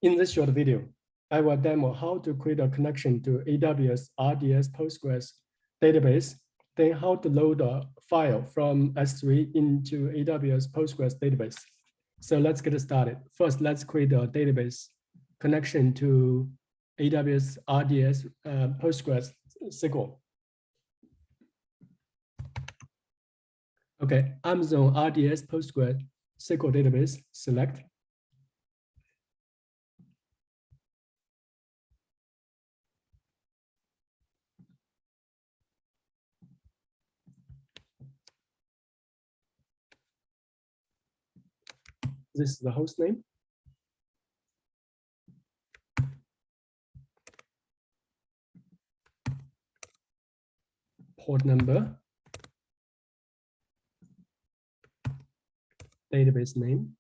In this short video, I will demo how to create a connection to AWS RDS Postgres database, then how to load a file from S3 into AWS Postgres database. So let's get started. First, let's create a database connection to AWS RDS Postgres SQL. Okay, Amazon RDS Postgres SQL database, select. This is the host name. Port number. Database name.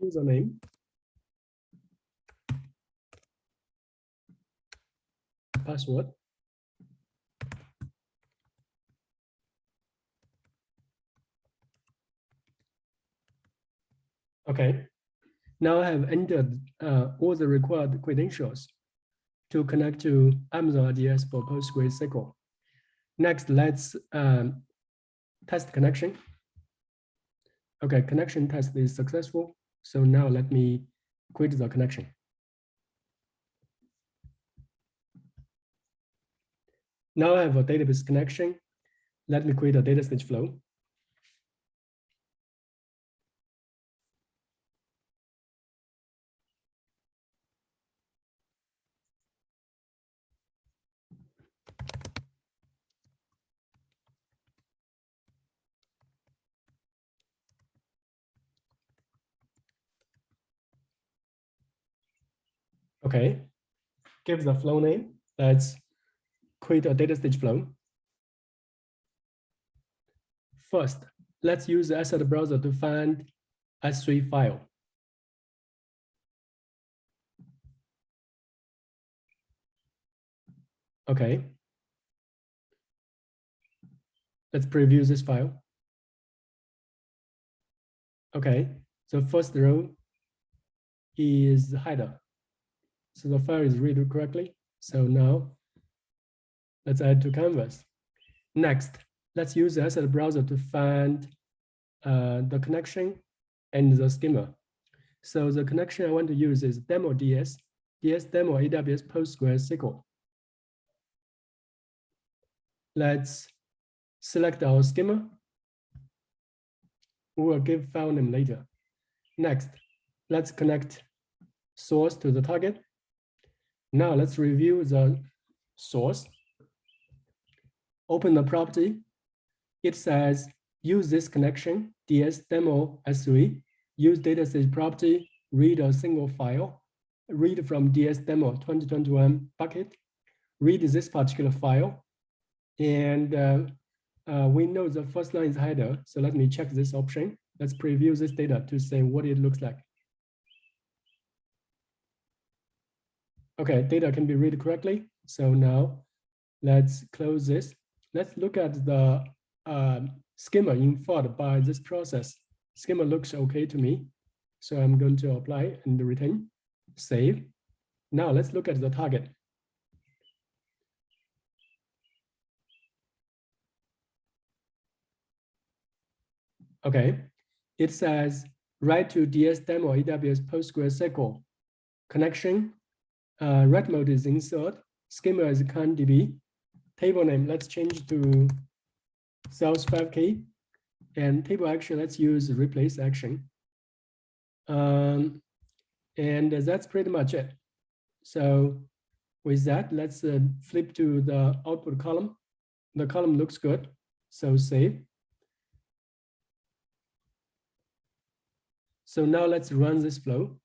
Username. Password. Okay, now I have entered all the required credentials to connect to Amazon RDS for PostgreSQL. Next, let's test connection. Okay, connection test is successful. So now let me create the connection. Now I have a database connection. Let me create a data stage flow. Okay, give the flow name. Let's create a data stage flow. First, let's use the asset browser to find S3 file. Okay. Let's preview this file. Okay, so first row is the header. So the file is read correctly. So now let's add to canvas. Next, let's use the asset browser to find the connection and the schema. So the connection I want to use is demo DS demo AWS PostgreSQL. Let's select our schema. We will give file name later. Next, let's connect source to the target. Now let's review the source. Open the property. It says use this connection, DS demo S3, use datastage property, read a single file, read from DS demo 2021 bucket, read this particular file. And we know the first line is header. So let me check this option. Let's preview this data to say what it looks like. Okay, data can be read correctly. So now let's close this. Let's look at the schema inferred by this process. Schema looks okay to me. So I'm going to apply and return, save. Now let's look at the target. Okay, it says write to DS demo AWS PostgreSQL connection. Write mode is insert. Schema is CannDB. Table name, let's change to sales 5K. And table action, let's use replace action. And that's pretty much it. So with that, let's flip to the output column. The column looks good. So save. So now let's run this flow.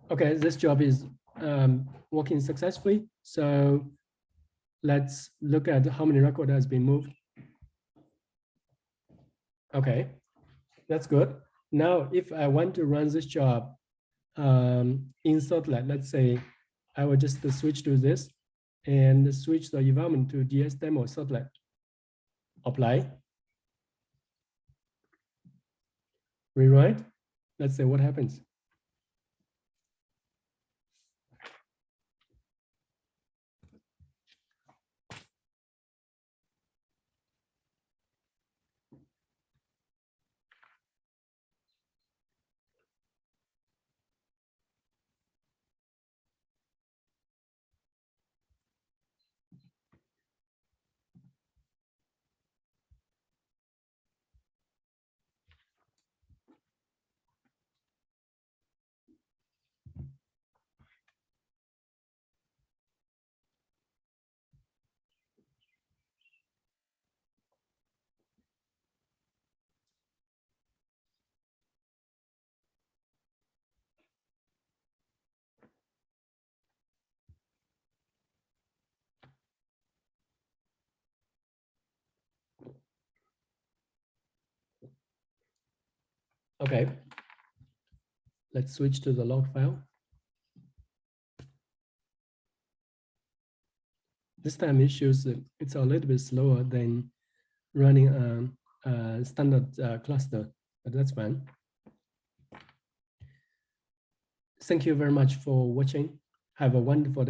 Okay, this job is working successfully. So let's look at how many records has been moved. Okay, that's good. Now, if I want to run this job in Sortlet, let's say I will just switch to this and switch the environment to DS demo Sortlet. Apply. Rewrite. Let's say what happens. Okay, let's switch to the log file. This time it shows it's a little bit slower than running a standard cluster, but that's fine. Thank you very much for watching. Have a wonderful day.